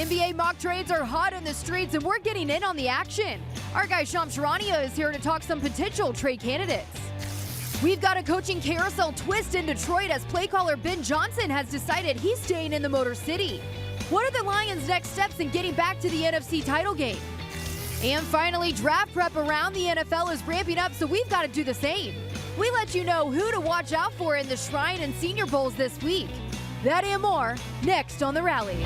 NBA mock trades are hot in the streets, and we're getting in on the action. Our guy Shams Charania is here to talk some potential trade candidates. We've got a coaching carousel twist in Detroit as play caller Ben Johnson has decided he's staying in the Motor City. What are the Lions' next steps in getting back to the NFC title game? And finally, draft prep around the NFL is ramping up, so we've got to do the same. We let you know who to watch out for in the Shrine and Senior Bowls this week. That and more, next on The Rally.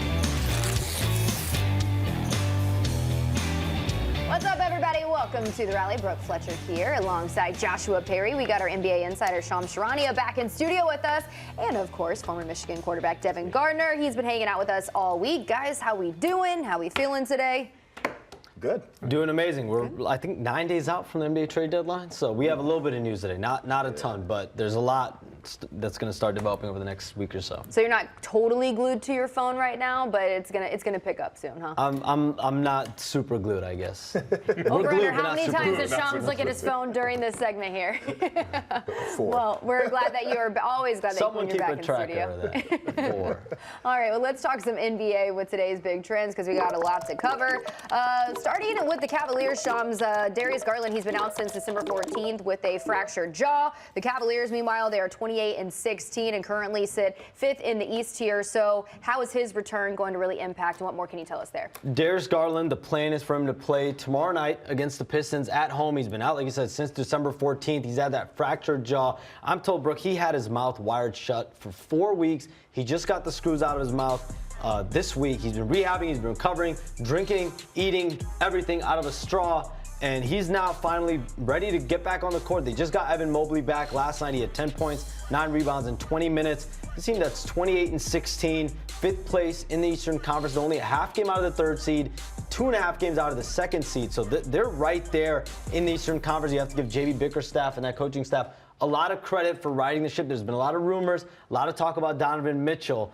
What's up, everybody? Welcome to The Rally. Brooke Fletcher here alongside Joshua Perry. We got our NBA insider Shams Charania back in studio with us. And, of course, former Michigan quarterback Devin Gardner. He's been hanging out with us all week. Guys, how we doing? How we feeling today? Good. Doing amazing. We're, I think, 9 days out from the NBA trade deadline, so we have a little bit of news today. Not a ton, but there's a lot that's going to start developing over the next week or so. So you're not totally glued to your phone right now, but it's gonna pick up soon, huh? I'm not super glued, I guess. Over under how many times does Shams look at his phone during this segment here? 4. Well, we're glad that you're always glad that when you're back in Someone studio. keep a track of that. 4. All right, well, let's talk some NBA with today's big trends because we got a lot to cover. Starting with the Cavaliers, Shams, Darius Garland, he's been out since December 14th with a fractured jaw. The Cavaliers, meanwhile, they are 28-16 and currently sit 5th in the East here. So how is his return going to really impact, and what more can you tell us there? Darius Garland, the plan is for him to play tomorrow night against the Pistons at home. He's been out, like you said, since December 14th. He's had that fractured jaw. I'm told, Brooke, he had his mouth wired shut for 4 weeks. He just got the screws out of his mouth this week. He's been rehabbing, he's been recovering, drinking, eating everything out of a straw. And he's now finally ready to get back on the court. They just got Evan Mobley back last night. He had 10 points, 9 rebounds in 20 minutes. The team that's 28-16, 5th place in the Eastern Conference, only a half game out of the 3rd seed, 2.5 games out of the 2nd seed. So they're right there in the Eastern Conference. You have to give JB Bickerstaff and that coaching staff a lot of credit for riding the ship. There's been a lot of rumors, a lot of talk about Donovan Mitchell.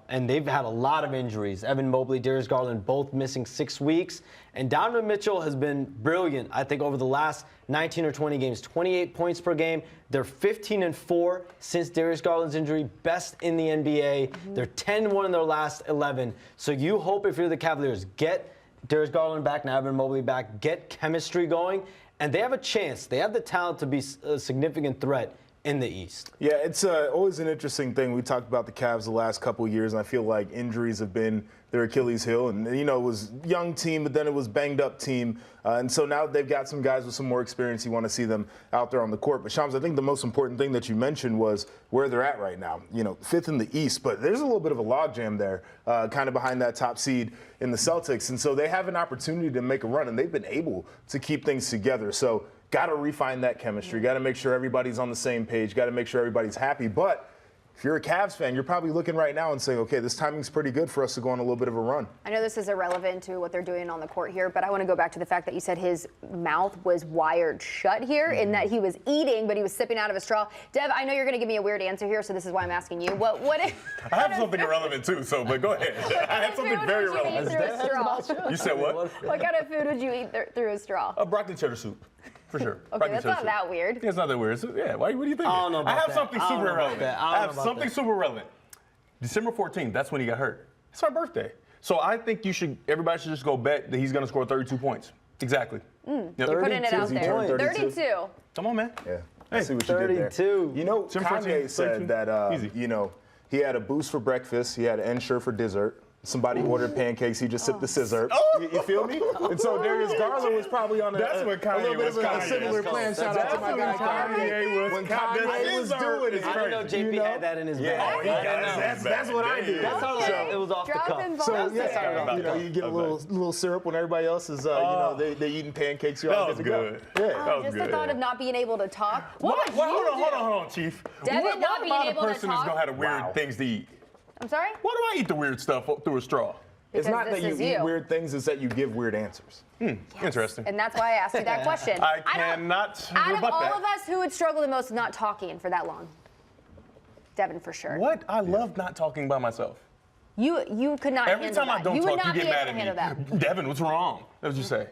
And they've had a lot of injuries. Evan Mobley, Darius Garland, both missing 6 weeks. And Donovan Mitchell has been brilliant, I think, over the last 19 or 20 games. 28 points per game. They're 15-4 since Darius Garland's injury, best in the NBA. They're 10-1 in their last 11. So you hope, if you're the Cavaliers, get Darius Garland back, now Evan Mobley back, get chemistry going, and they have a chance. They have the talent to be a significant threat in the East. Yeah, it's always an interesting thing. We talked about the Cavs the last couple of years, and I feel like injuries have been their Achilles heel. And, you know, it was young team, but then it was banged up team. And so now they've got some guys with some more experience. You want to see them out there on the court. But, Shams, I think the most important thing that you mentioned was where they're at right now. You know, 5th in the East, but there's a little bit of a logjam there, kind of behind that top seed in the Celtics. And so they have an opportunity to make a run, and they've been able to keep things together. So got to refine that chemistry. Got to make sure everybody's on the same page. Got to make sure everybody's happy. But if you're a Cavs fan, you're probably looking right now and saying, okay, this timing's pretty good for us to go on a little bit of a run. I know this is irrelevant to what they're doing on the court here, but I want to go back to the fact that you said his mouth was wired shut here and that he was eating, but he was sipping out of a straw. Dev, I know you're going to give me a weird answer here, so this is why I'm asking you. What if, I have something irrelevant too, but go ahead. I had something very relevant. You said what? What kind of food would you eat through a straw? A broccoli cheddar soup. For sure. Okay, that's not that weird. Yeah, it's not that weird. So, yeah, what do you think? I don't know about I have that. something I don't super know about relevant. that. I have something super relevant. December 14th, that's when he got hurt. It's our birthday. So I think everybody should just go bet that he's going to score 32 points. Exactly. You're putting it out there. 32. Come on, man. Yeah. I see what you did there. 32. You know, December Kanye 14th, said that, Easy. you know, he had a boost for breakfast. He had an ensure for dessert. Somebody ordered pancakes. He just sipped the scissor. You feel me? And so Darius Garland was probably on a little bit of a similar plan. Shout out to my guy Kanye. When Kanye was doing it, I didn't know JP had that in his bag. Oh, he does. That's what I do. That's how it was off the cuff. So yeah, you know, you get a little syrup when everybody else is, you know, they eating pancakes. You're all good to go. Yeah. Just the thought of not being able to talk. Hold on, Chief. Devin not being able to person is talk? going to have weird things to eat? I'm sorry? Why do I eat the weird stuff through a straw? It's not that this you is eat weird things, it's that you give weird answers. Interesting. And that's why I asked you that question. I cannot Out of rebut all that. of us, who would struggle the most with not talking for that long? Devin, for sure. What? I love not talking by myself. You could not Every handle time I that. don't You would talk, not you be get able mad to handle at that. me. Devin, what's wrong? That's what you say.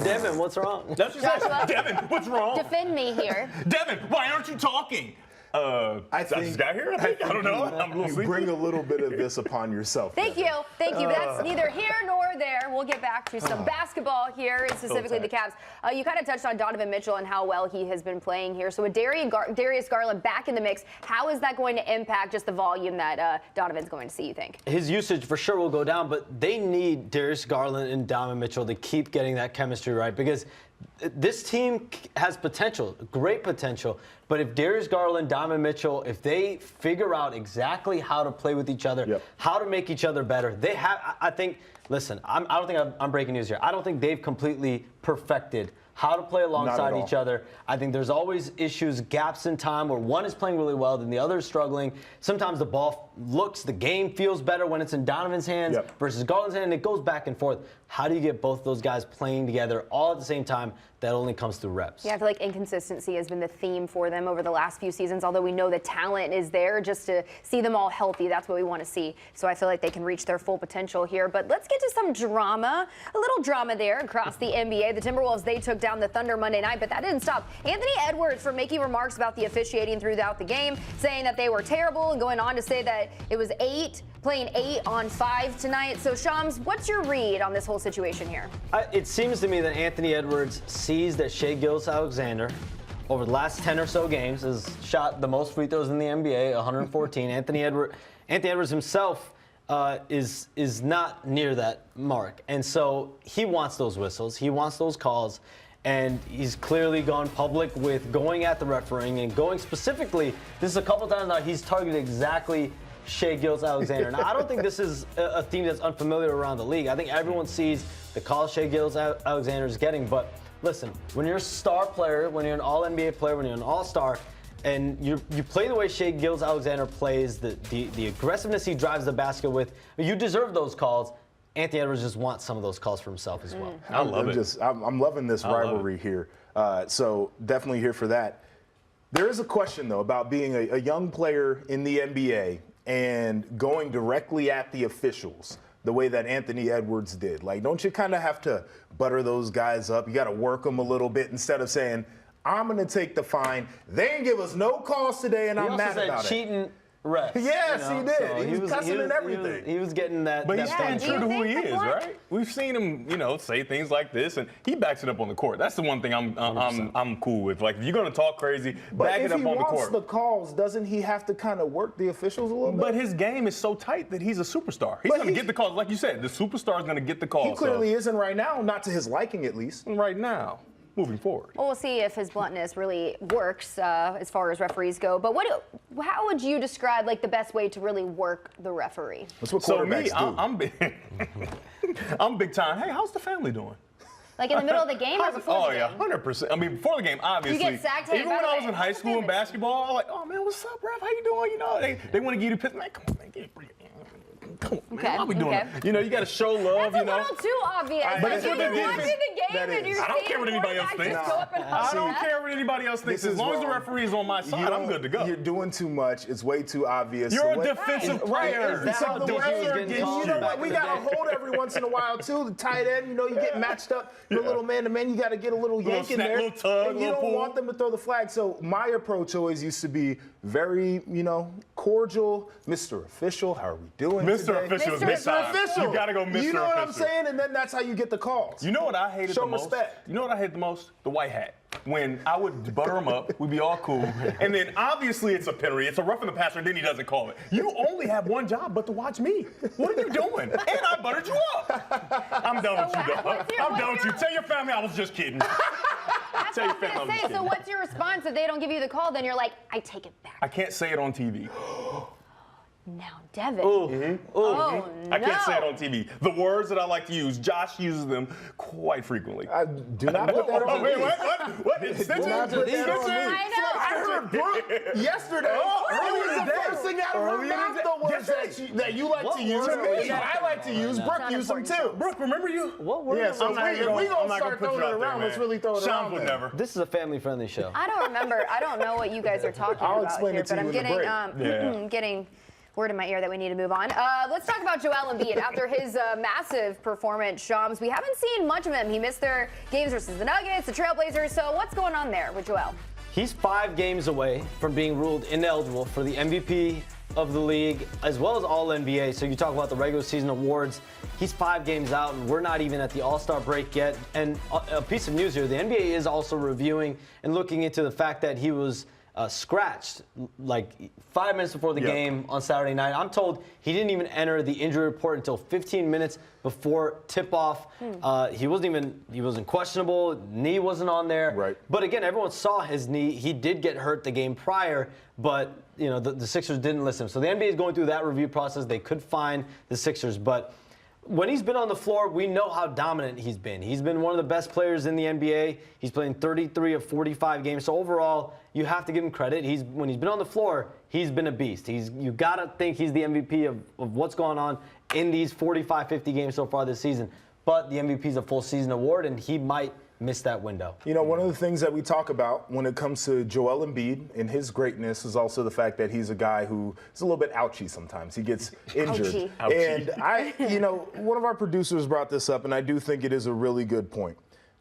Devin, what's wrong? That's what you say. Joshua? Devin, what's wrong? Defend me here. Devin, why aren't you talking? I think just got here. I don't know. I'm a little you sleepy. bring a little bit of this upon yourself. Thank you. That's neither here nor there. We'll get back to some basketball here, and specifically the Cavs. You kind of touched on Donovan Mitchell and how well he has been playing here. So with Darius Garland back in the mix, how is that going to impact just the volume that Donovan's going to see, you think? His usage for sure will go down, but they need Darius Garland and Donovan Mitchell to keep getting that chemistry right, because this team has potential, great potential, but if Darius Garland, Donovan Mitchell, if they figure out exactly how to play with each other, how to make each other better, they have, I think, listen, I don't think I'm breaking news here. I don't think they've completely perfected how to play alongside each other. I think there's always issues, gaps in time where one is playing really well, then the other is struggling. Sometimes the ball the game feels better when it's in Donovan's hands versus Garland's hand, and it goes back and forth. How do you get both those guys playing together all at the same time? That only comes through reps. Yeah, I feel like inconsistency has been the theme for them over the last few seasons, although we know the talent is there. Just to see them all healthy, that's what we want to see. So I feel like they can reach their full potential here. But let's get to some drama, a little drama there across the NBA. The Timberwolves, they took down the Thunder Monday night, but that didn't stop Anthony Edwards from making remarks about the officiating throughout the game, saying that they were terrible and going on to say that it was playing 8 on 5 tonight. So Shams, what's your read on this whole situation here? It seems to me that Anthony Edwards sees that Shai Gilgeous-Alexander, over the last 10 or so games, has shot the most free throws in the NBA, 114. Anthony Edwards himself is not near that mark, and so he wants those whistles, he wants those calls, and he's clearly gone public with going at the refereeing and going specifically. This is a couple times now he's targeted exactly Shai Gilgeous-Alexander. Now, I don't think this is a theme that's unfamiliar around the league. I think everyone sees the calls Shai Gilgeous-Alexander is getting. But listen, when you're a star player, when you're an All-NBA player, when you're an All-Star, and you play the way Shai Gilgeous-Alexander plays, the aggressiveness he drives the basket with, you deserve those calls. Anthony Edwards just wants some of those calls for himself as well. I love it. I'm loving this rivalry here. So definitely here for that. There is a question, though, about being a young player in the NBA and going directly at the officials the way that Anthony Edwards did. Like, don't you kind of have to butter those guys up? You got to work them a little bit instead of saying, I'm going to take the fine. They didn't give us no calls today, and I'm mad about it. Cheating refs. Yes, you know? he did. So he was cussing and everything. He was getting that. But he's staying true to who he is, what? right? We've seen him, say things like this, and he backs it up on the court. That's the one thing I'm cool with. Like, if you're gonna talk crazy, back it up on the court. But if he wants the calls, doesn't he have to kind of work the officials a little bit? But his game is so tight that he's a superstar. He's gonna get the calls, like you said. The superstar is gonna get the calls. He clearly isn't right now, not to his liking at least. Right now. Moving forward. Well, we'll see if his bluntness really works as far as referees go. But how would you describe the best way to really work the referee? That's what So quarterbacks me, do. I'm big. I'm big time. Hey, how's the family doing? Like in the middle of the game or before the game? 100%. I mean, before the game, obviously. You get sacked. Hey, even by when the I was way, in high how's the school in family? basketball, I'm like, oh man, what's up, ref? How you doing? They want to give you the piss. Man, come on, man, come on, man. Why we doing that? You got to show love. That's a little too obvious. But it's you're what they did. watching the game and you're I don't care what anybody else thinks. I don't care what anybody else thinks. As long as the referee is on my side, I'm good to go. You're doing too much. It's way too obvious. You're So a defensive player. Is that the how way was getting you called know back what? in We the got to day? hold every once in a while, too. The tight end, you get matched up. You're a little man-to-man. You got to get a little yank in snap, there. little tug, and you little don't pull. want them to throw the flag. So my approach always used to be very, cordial. Mr. Official, how are we doing Mr. today? Official is Mr. big time. Official. You got to go Mr. You know what I'm Official. saying? And then that's how you get the calls. You know what I hated Show the most? respect. You know what I hated the most? The white hat. When I would butter him up, we'd be all cool. And then obviously it's a penalty. It's a roughing the passer, and then he doesn't call it. You only have one job but to watch me. What are you doing? And I buttered you up. I'm done with you, dog. I'm done with you. Tell your family I was just kidding. That's Tell what your I family was I'm going to say. just So kidding. what's your response if they don't give you the call? Then you're like, I take it back. I can't say it on TV. Now, Devin. I can't say it on TV. The words that I like to use, Josh uses them quite frequently. Do not put that on Wait, me. what? Do not put that on me. I know. I heard Brooke yesterday. It was the first thing out of her mouth. The words that you like to use. That I like to use. Brooke used them too. Brooke, remember you? What word? Yeah, so if we gonna start put you throwing it out there, around, let's man. really throw it Shams around. would then. never. This is a family-friendly show. I don't remember. I don't know what you guys are talking I'll about explain here, it to but you I'm in the getting break. getting word in my ear that we need to move on. Let's talk about Joel Embiid. After his massive performance, Shams, we haven't seen much of him. He missed their games versus the Nuggets, the Trailblazers. So what's going on there with Joel? He's 5 games away from being ruled ineligible for the MVP of the league, as well as All-NBA. So you talk about the regular season awards. He's 5 games out, and we're not even at the All-Star break yet. And a piece of news here, the NBA is also reviewing and looking into the fact that he was scratched like 5 minutes before the game on Saturday night. I'm told he didn't even enter the injury report until 15 minutes before tip-off. He wasn't questionable. Knee wasn't on there. Right. But again, everyone saw his knee. He did get hurt the game prior, but the Sixers didn't listen. So the NBA is going through that review process. They could fine the Sixers, but when he's been on the floor, we know how dominant he's been. He's been one of the best players in the NBA. He's playing 33 of 45 games. So overall, you have to give him credit. When he's been on the floor, he's been a beast. You got to think he's the MVP of what's going on in these 45, 50 games so far this season. But the MVP is a full season award, and he might miss that window. One of the things that we talk about when it comes to Joel Embiid and his greatness is also the fact that he's a guy who is a little bit ouchy sometimes. He gets injured. Ouchie. And one of our producers brought this up, and I do think it is a really good point.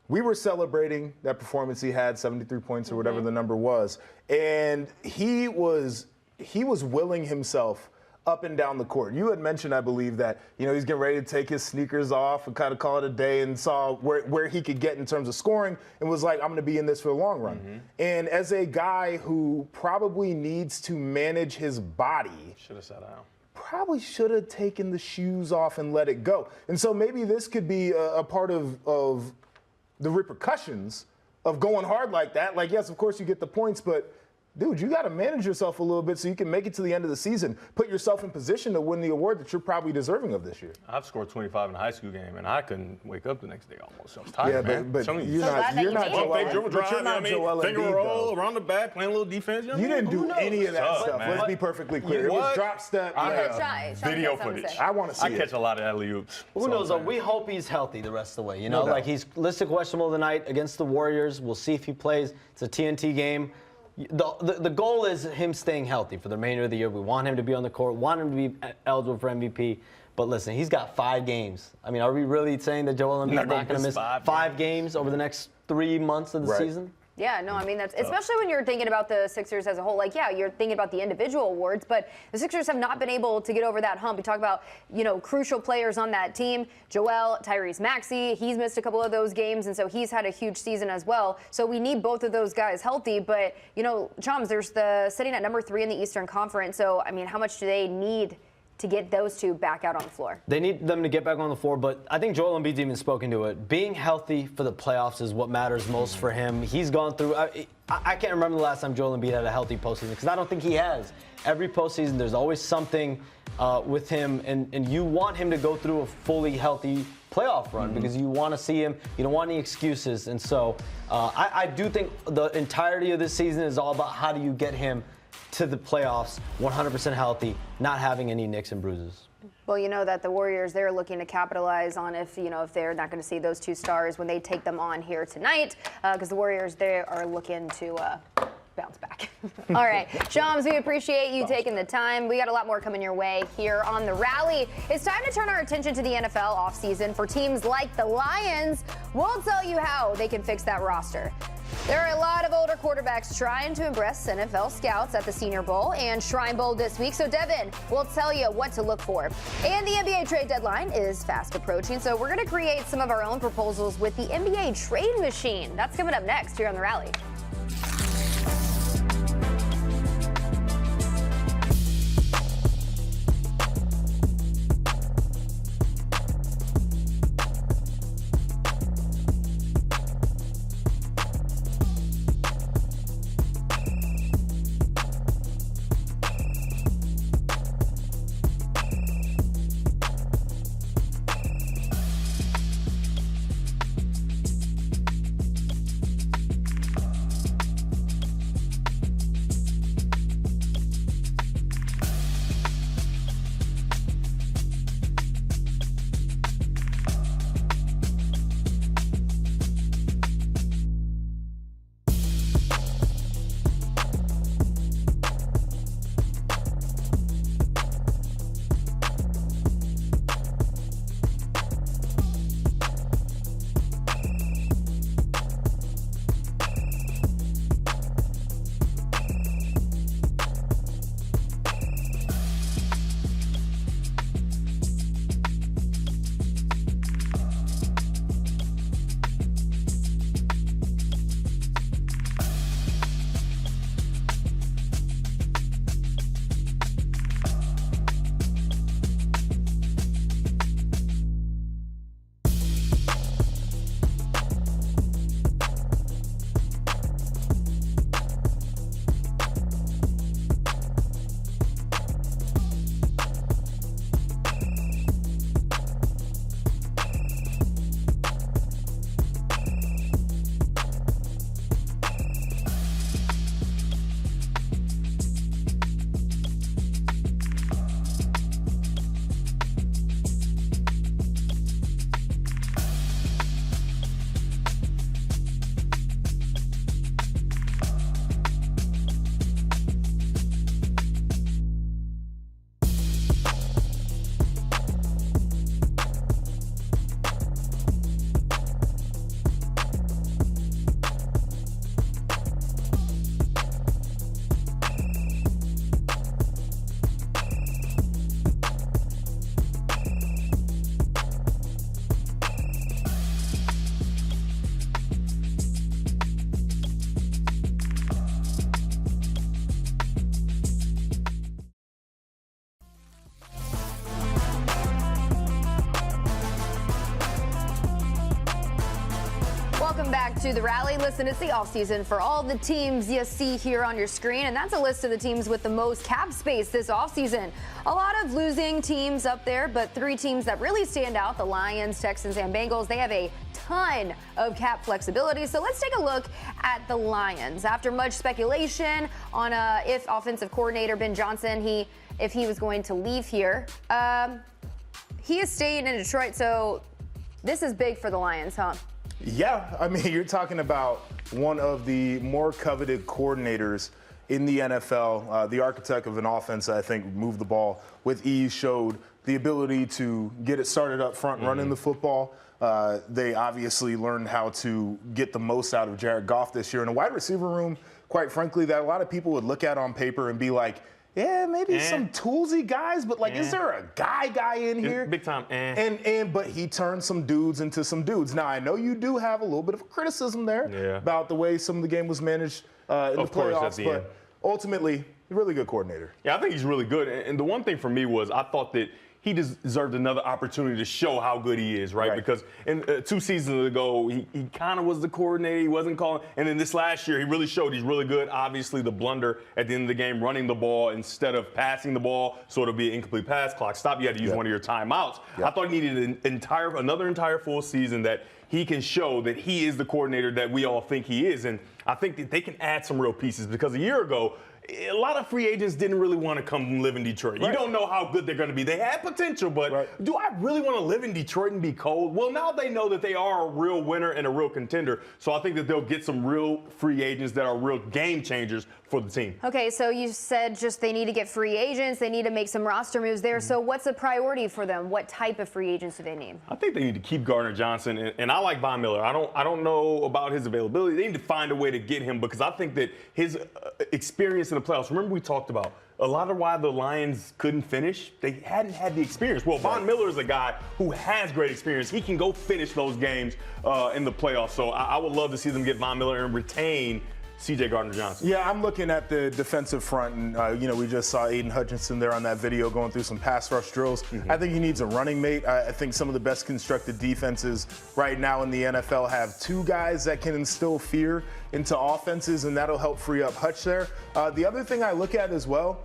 We were celebrating that performance he had, 73 points or whatever the number was, and he was willing himself up and down the court. You had mentioned, I believe, that he's getting ready to take his sneakers off and kind of call it a day, and saw where he could get in terms of scoring, and was like, I'm going to be in this for the long run. And as a guy who probably needs to manage his body, Should have sat down. probably should have taken the shoes off and let it go. And so maybe this could be a part of the repercussions of going hard like that. Like, yes, of course you get the points, but dude, you got to manage yourself a little bit so you can make it to the end of the season. Put yourself in position to win the award that you're probably deserving of this year. I've scored 25 in a high school game, and I couldn't wake up the next day almost. I was tired, man. but Some of you're you- not glad that you Joel. made it. Fake dribble drive, But you're not Joel finger Embiid, roll though. around the back, playing a little defense. You didn't do any of that What's up, stuff. man? Let's be perfectly clear. It was What? drop step. I Yeah. have Sean video got something to footage. say. I want to see I catch it. a lot of alley-oops. Who knows, though? We hope he's healthy the rest of the way. No doubt. Like he's listed questionable tonight against the Warriors. We'll see if he plays. It's a TNT game. The goal is him staying healthy for the remainder of the year. We want him to be on the court, want him to be eligible for MVP. But listen, he's got 5 games. I mean, are we really saying that Joel Embiid's not going to miss 5 games over the next 3 months of the season? Yeah, no, I mean, that's especially when you're thinking about the Sixers as a whole. Like, yeah, you're thinking about the individual awards, but the Sixers have not been able to get over that hump. We talk about, crucial players on that team. Joel, Tyrese Maxey, he's missed a couple of those games, and so he's had a huge season as well. So we need both of those guys healthy. But, Chums, there's the sitting at number 3 in the Eastern Conference. So, I mean, how much do they need to get those two back out on the floor? They need them to get back on the floor, but I think Joel Embiid's even spoken to it. Being healthy for the playoffs is what matters most for him. He's gone through I can't remember the last time Joel Embiid had a healthy postseason, because I don't think he has. Every postseason, there's always something with him, and you want him to go through a fully healthy playoff run because you want to see him. You don't want any excuses. And so I do think the entirety of this season is all about how do you get him to the playoffs 100% healthy, not having any nicks and bruises. Well, you know that the Warriors, they're looking to capitalize on if they're not going to see those 2 stars when they take them on here tonight, because the Warriors, they are looking to bounce back. All right, Shams, we appreciate you taking the time. We got a lot more coming your way here on The Rally. It's time to turn our attention to the NFL offseason. For teams like the Lions, we'll tell you how they can fix that roster. There are a lot of older quarterbacks trying to impress NFL scouts at the Senior Bowl and Shrine Bowl this week, so Devin will tell you what to look for. And the NBA trade deadline is fast approaching, so we're going to create some of our own proposals with the NBA trade machine. That's coming up next here on The Rally. Welcome back to the Rally. Listen, it's the offseason for all the teams you see here on your screen, and that's a list of the teams with the most cap space this offseason. A lot of losing teams up there, but 3 teams that really stand out, the Lions, Texans, and Bengals, they have a ton of cap flexibility. So let's take a look at the Lions. After much speculation on if offensive coordinator Ben Johnson, if he was going to leave here, he is staying in Detroit, so this is big for the Lions, huh? Yeah, I mean, you're talking about one of the more coveted coordinators in the NFL, the architect of an offense that I think moved the ball with ease, showed the ability to get it started up front, running the football. They obviously learned how to get the most out of Jared Goff this year in a wide receiver room, quite frankly, that a lot of people would look at on paper and be like, yeah, maybe some toolsy guys, but like, is there a guy in here? Big time. But he turned some dudes into some dudes. Now, I know you do have a little bit of a criticism there about the way some of the game was managed in the playoffs, but ultimately, a really good coordinator. Yeah, I think he's really good. And the one thing for me was I thought that he deserved another opportunity to show how good he is, right? Because in 2 seasons ago, he kind of was the coordinator. He wasn't calling. And then this last year, he really showed he's really good. Obviously, the blunder at the end of the game, running the ball instead of passing the ball, so it'll be an incomplete pass, clock stop. You had to use one of your timeouts. I thought he needed another entire full season that he can show that he is the coordinator that we all think he is. And I think that they can add some real pieces because a year ago, a lot of free agents didn't really want to come live in Detroit. You don't know how good they're going to be. They had potential, but do I really want to live in Detroit and be cold? Well, now they know that they are a real winner and a real contender. So I think that they'll get some real free agents that are real game changers for the team. Okay, so you said just they need to get free agents. They need to make some roster moves there. So what's a priority for them? What type of free agents do they need? I think they need to keep Gardner Johnson, and I like Von Miller. I don't know about his availability. They need to find a way to get him because I think that his experience in the playoffs, remember we talked about a lot of why the Lions couldn't finish? They hadn't had the experience. Well, Von Miller is a guy who has great experience. He can go finish those games in the playoffs. So I would love to see them get Von Miller and retain C.J. Gardner-Johnson. Yeah, I'm looking at the defensive front, and we just saw Aiden Hutchinson there on that video going through some pass rush drills. I think he needs a running mate. I think some of the best constructed defenses right now in the NFL have 2 guys that can instill fear into offenses, and that'll help free up Hutch there. The other thing I look at as well,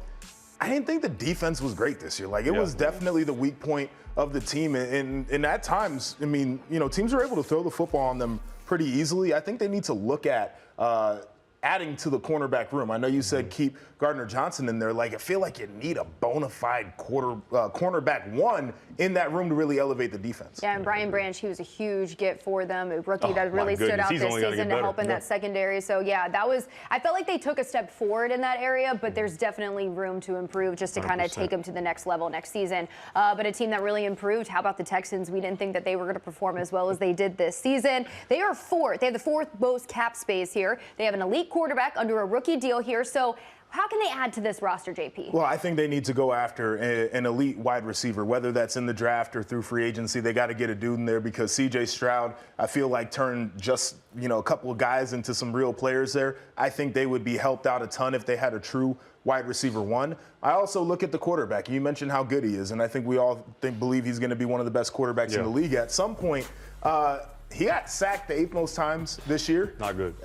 I didn't think the defense was great this year. Like, it was definitely the weak point of the team, and at times, I mean, teams are able to throw the football on them pretty easily. I think they need to look at adding to the cornerback room. I know you said keep Gardner Johnson in there. Like, I feel like you need a bona fide cornerback 1 in that room to really elevate the defense. Yeah, and Brian Branch, he was a huge get for them, a rookie that really stood out this season to help in that secondary. So, yeah, I felt like they took a step forward in that area, but there's definitely room to improve just to kind of take them to the next level next season. But a team that really improved, how about the Texans? We didn't think that they were going to perform as well as they did this season. They are 4th. They have the 4th most cap space here. They have an elite quarterback under a rookie deal here. So how can they add to this roster, JP? Well, I think they need to go after an elite wide receiver, whether that's in the draft or through free agency. They got to get a dude in there because C.J. Stroud, I feel like, turned just, a couple of guys into some real players there. I think they would be helped out a ton if they had a true wide receiver 1. I also look at the quarterback. You mentioned how good he is, and I think we all believe he's going to be one of the best quarterbacks in the league at some point. He got sacked the 8th most times this year. Not good.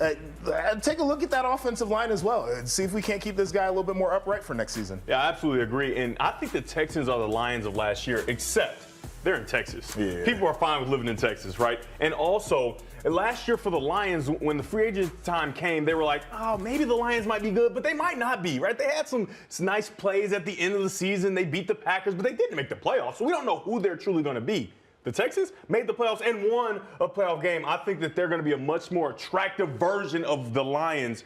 Take a look at that offensive line as well and see if we can't keep this guy a little bit more upright for next season. Yeah, I absolutely agree. And I think the Texans are the Lions of last year, except they're in Texas. Yeah. People are fine with living in Texas, right? And also, last year for the Lions, when the free agent time came, they were like, oh, maybe the Lions might be good, but they might not be, right? They had some nice plays at the end of the season. They beat the Packers, but they didn't make the playoffs. So we don't know who they're truly going to be. The Texans made the playoffs and won a playoff game. I think that they're going to be a much more attractive version of the Lions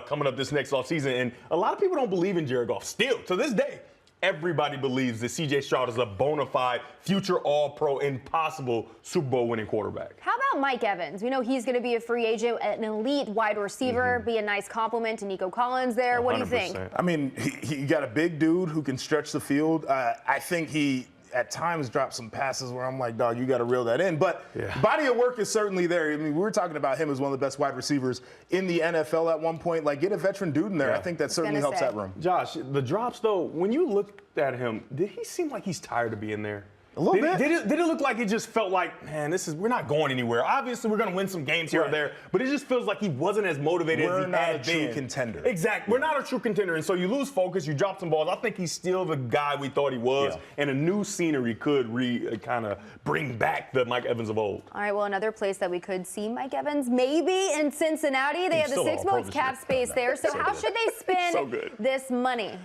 coming up this next offseason. And a lot of people don't believe in Jared Goff. Still, to this day, everybody believes that C.J. Stroud is a bona fide future All-Pro and possible Super Bowl winning quarterback. How about Mike Evans? We know he's going to be a free agent, an elite wide receiver, be a nice compliment to Nico Collins there. 100%. What do you think? I mean, he got a big dude who can stretch the field. I think he at times drop some passes where I'm like, dog, you got to reel that in. But body of work is certainly there. I mean, we were talking about him as one of the best wide receivers in the NFL at one point. Like, get a veteran dude in there. I think that certainly helps that room. Josh, the drops, though, when you looked at him, did he seem like he's tired of being there? A little bit. Did it look like it just felt like, man, we're not going anywhere? Obviously, we're going to win some games here or there, but it just feels like he wasn't as motivated as he had been. We're not a true contender. Exactly. We're not a true contender, and so you lose focus, you drop some balls. I think he's still the guy we thought he was, and a new scenery could kind of bring back the Mike Evans of old. All right, well, another place that we could see Mike Evans, maybe in Cincinnati. They have the $6 million cap space there. So how should they spend this money?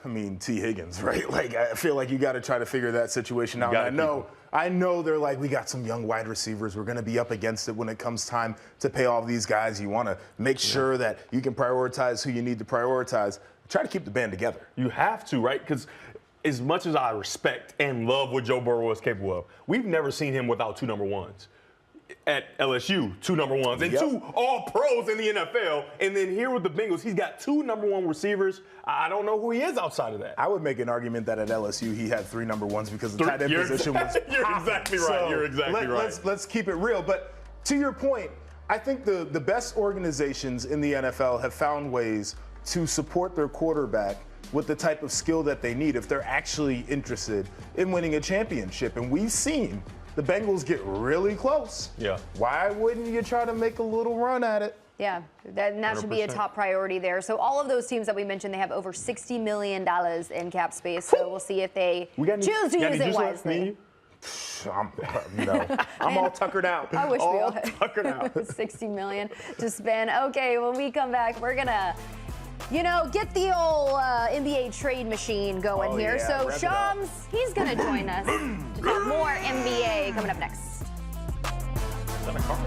I mean, T. Higgins, right? Like, I feel like you got to try to figure that situation out. I know they're like, we got some young wide receivers. We're going to be up against it when it comes time to pay all these guys. You want to make sure that you can prioritize who you need to prioritize. Try to keep the band together. You have to, right? Because as much as I respect and love what Joe Burrow is capable of, we've never seen him without 2 number ones. At LSU, 2 number ones, and 2 all-pros in the NFL. And then here with the Bengals, he's got 2 number 1 receivers. I don't know who he is outside of that. I would make an argument that at LSU he had 3 number 1s because the tight end position was You're exactly right. So You're exactly right. Let's keep it real. But to your point, I think the best organizations in the NFL have found ways to support their quarterback with the type of skill that they need if they're actually interested in winning a championship. And we've seen the Bengals get really close. Yeah. Why wouldn't you try to make a little run at it? Yeah, that should be a top priority there. So all of those teams that we mentioned, they have over $60 million in cap space. So we'll see if they choose to use it wisely. I'm all tuckered out. I wish we all had tuckered out. $60 million to spend. Okay, when we come back, we're gonna, get the old NBA trade machine going here. So Shams, he's gonna join us to talk more NBA coming up next. Is that a car?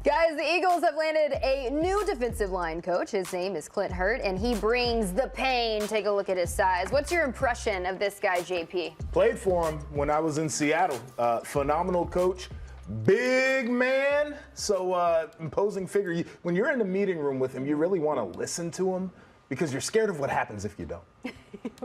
Guys, the Eagles have landed a new defensive line coach. His name is Clint Hurt, and he brings the pain. Take a look at his size. What's your impression of this guy, JP? Played for him when I was in Seattle. Phenomenal coach. Big man. So imposing figure. When you're in the meeting room with him, you really want to listen to him because you're scared of what happens if you don't.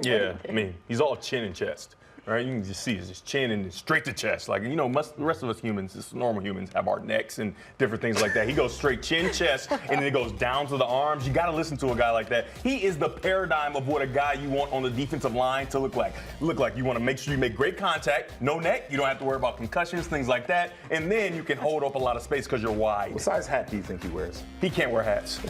Yeah, I mean, he's all chin and chest. right? You can just see his chin and straight to chest. Like, you know, the rest of us humans, just normal humans, have our necks and different things like that. He goes straight chin, chest, and then it goes down to the arms. You got to listen to a guy like that. He is the paradigm of what a guy you want on the defensive line to look like. You want to make sure you make great contact, no neck. You don't have to worry about concussions, things like that. And then you can hold up a lot of space because you're wide. What size hat do you think he wears? He can't wear hats.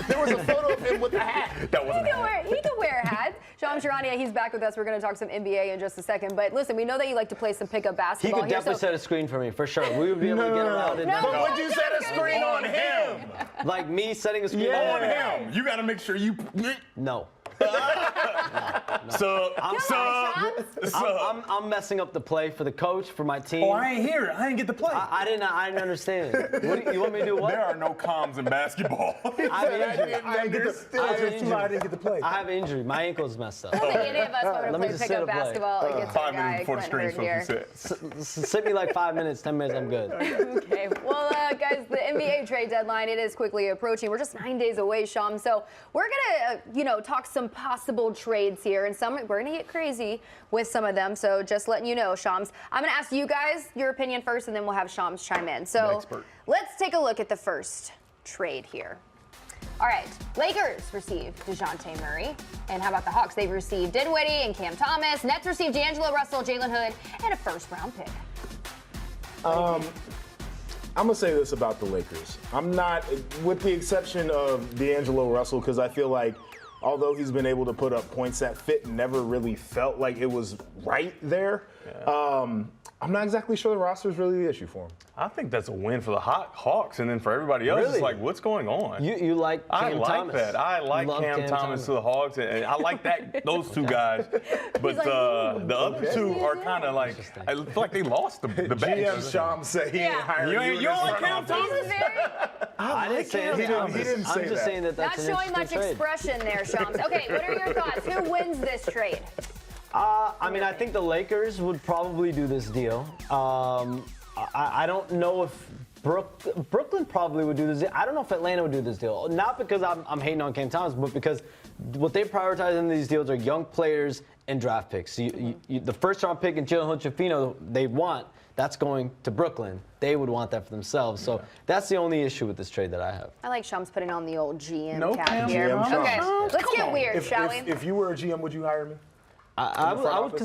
There was a photo of him with a hat. That wasn't a hat. He can wear a hat. Shams Charania, he's back with us. We're going to talk some NBA in just a second. But listen, we know that you like to play some pickup He basketball. could definitely set a screen for me, for sure. We would be able to get around it. But would you set a screen on him? Like me setting a screen On him. You got to make sure you. No. I'm messing up the play for the coach, for my team. Oh, I ain't here. I didn't get to play. I didn't understand. You want me to do what? There are no comms in basketball. I didn't get to play. I have an injury. My ankle's messed up. I don't think any of us want to Let me play just pickup sit up late. basketball against 5 our guy, minutes before the Clint screen's Hurd here. supposed to be set. Sit me like 5 minutes, 10 minutes, I'm good. Okay. Well, guys, the NBA trade deadline, it is quickly approaching. We're just 9 days away, Sham. So we're going to, talk some possible trades here. And we're going to get crazy with some of them. So just letting you know, Shams. I'm going to ask you guys your opinion first, and then we'll have Shams chime in. So let's take a look at the first trade here. All right, Lakers received DeJounte Murray. And how about the Hawks? They've received Dinwiddie and Cam Thomas. Nets received D'Angelo Russell, Jalen Hood, and a first-round pick. I'm going to say this about the Lakers. I'm not, with the exception of D'Angelo Russell, because I feel like although he's been able to put up points that fit, never really felt like it was right there. I'm not exactly sure the roster is really the issue for him. I think that's a win for the Hawks, and then for everybody else, Really? it's like, what's going on? You like Cam I like Thomas. that. I like Love Cam Thomas to the Hawks, and I like those two guys. But the other two are kind of like, I feel like they lost the bet. GM Sham said he ain't hiring You don't like Cam Thomas? I didn't say anything. He didn't say I'm just that. saying that that's Not an showing much interesting trade. expression there, Shams. Okay, what are your thoughts? Who wins this trade? I mean, I think the Lakers would probably do this deal. I don't know if Brooklyn probably would do this deal. I don't know if Atlanta would do this deal. Not because I'm hating on Cam Thomas, but because what they prioritize in these deals are young players and draft picks. So the first-round pick and Jalen Hood-Schifino they want, that's going to Brooklyn. They would want that for themselves. So that's the only issue with this trade that I have. I like Shams putting on the old GM No cap Cam here. GM Okay, Shams. let's get weird, shall we? If you were a GM, would you hire me? I would office?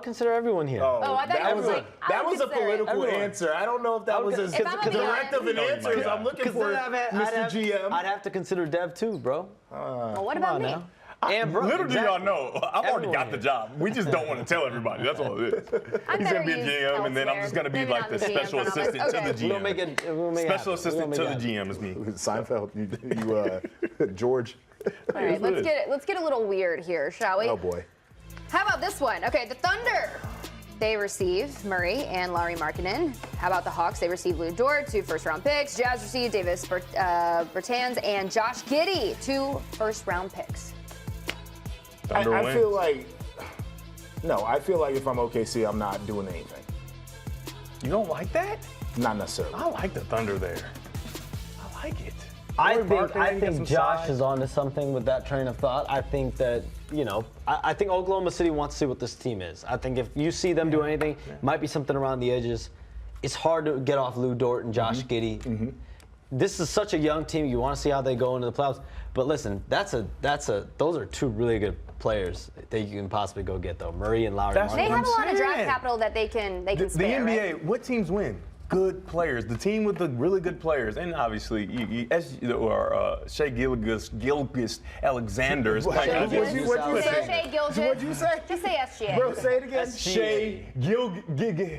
consider everyone here. Oh, I thought you was like, I that would was a consider it. political answer. I don't know if that was as If I'm gonna be direct of an honest- answer as I'm looking for, Mr. GM. I'd have to consider Dev too, bro. Well, what about me? Now. And Brooke, Little do y'all know, I've already Everyone got the here. job. We just don't want to tell everybody. That's all it is. He's going to be a GM, and then I'm just going to be Maybe like not the the GM special front office. assistant to Okay. the GM. We'll make it. We'll make it Special happen. assistant We'll to make the it happen. GM is me. Seinfeld, George. All right, let's get a little weird here, shall we? Oh boy. How about this one? Okay, the Thunder. They receive Murray and Lauri Markkanen. How about the Hawks? They receive Lou Dort, 2 first-round picks. Jazz receive Davis Bertans and Josh Giddey, 2 first-round picks. Thunder I wins. feel like, no, I feel like if I'm OKC, I'm not doing anything. You don't like that? Not necessarily. I like the Thunder there. I like it. I Lauri think Markkanen gets some Josh size. is onto something with that train of thought. I think that, I think Oklahoma City wants to see what this team is. I think if you see them do anything, might be something around the edges. It's hard to get off Lou Dort and Josh Giddey. This is such a young team. You want to see how they go into the playoffs. But listen, those are 2 really good players that you can possibly go get though. Murray and Lauri. That's They what have I'm a lot of draft saying. capital that they can The spare, NBA, right? what teams win? Good players. The team with the really good players, and obviously, Shea Gilgeous-Alexander is playing. What'd you say? Shea Gilgeous. What'd you say? Just say SGA. Bro, say it again. Shea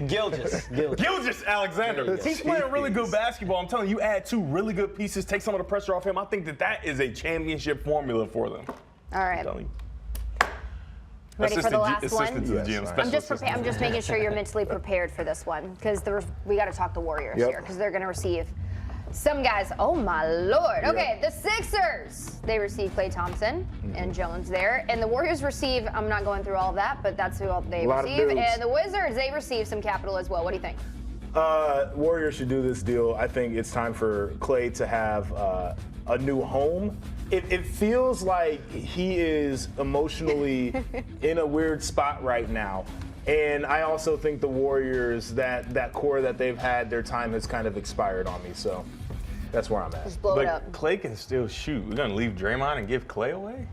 Gilgeous. Gilgeous-Alexander. He's playing really good basketball. I'm telling you, add 2 really good pieces, take some of the pressure off him. I think that is a championship formula for them. All right. I'm telling you. Ready for the last Assistant to one? the GM, Yes, special I'm just assistant. I'm just making sure you're mentally prepared for this one because we got to talk the Warriors Yep. here because they're going to receive some guys. Oh my Lord! Okay, the Sixers they receive Klay Thompson and Jones there, and the Warriors receive. I'm not going through all of that, but that's who they A lot of receive. dudes. And the Wizards they receive some capital as well. What do you think? Warriors should do this deal. I think it's time for Klay to have a new home. It feels like he is emotionally in a weird spot right now. And I also think the Warriors, that core that they've had, their time has kind of expired on me. So that's where I'm at. Just blow it up. But Klay can still shoot. We're gonna leave Draymond and give Klay away?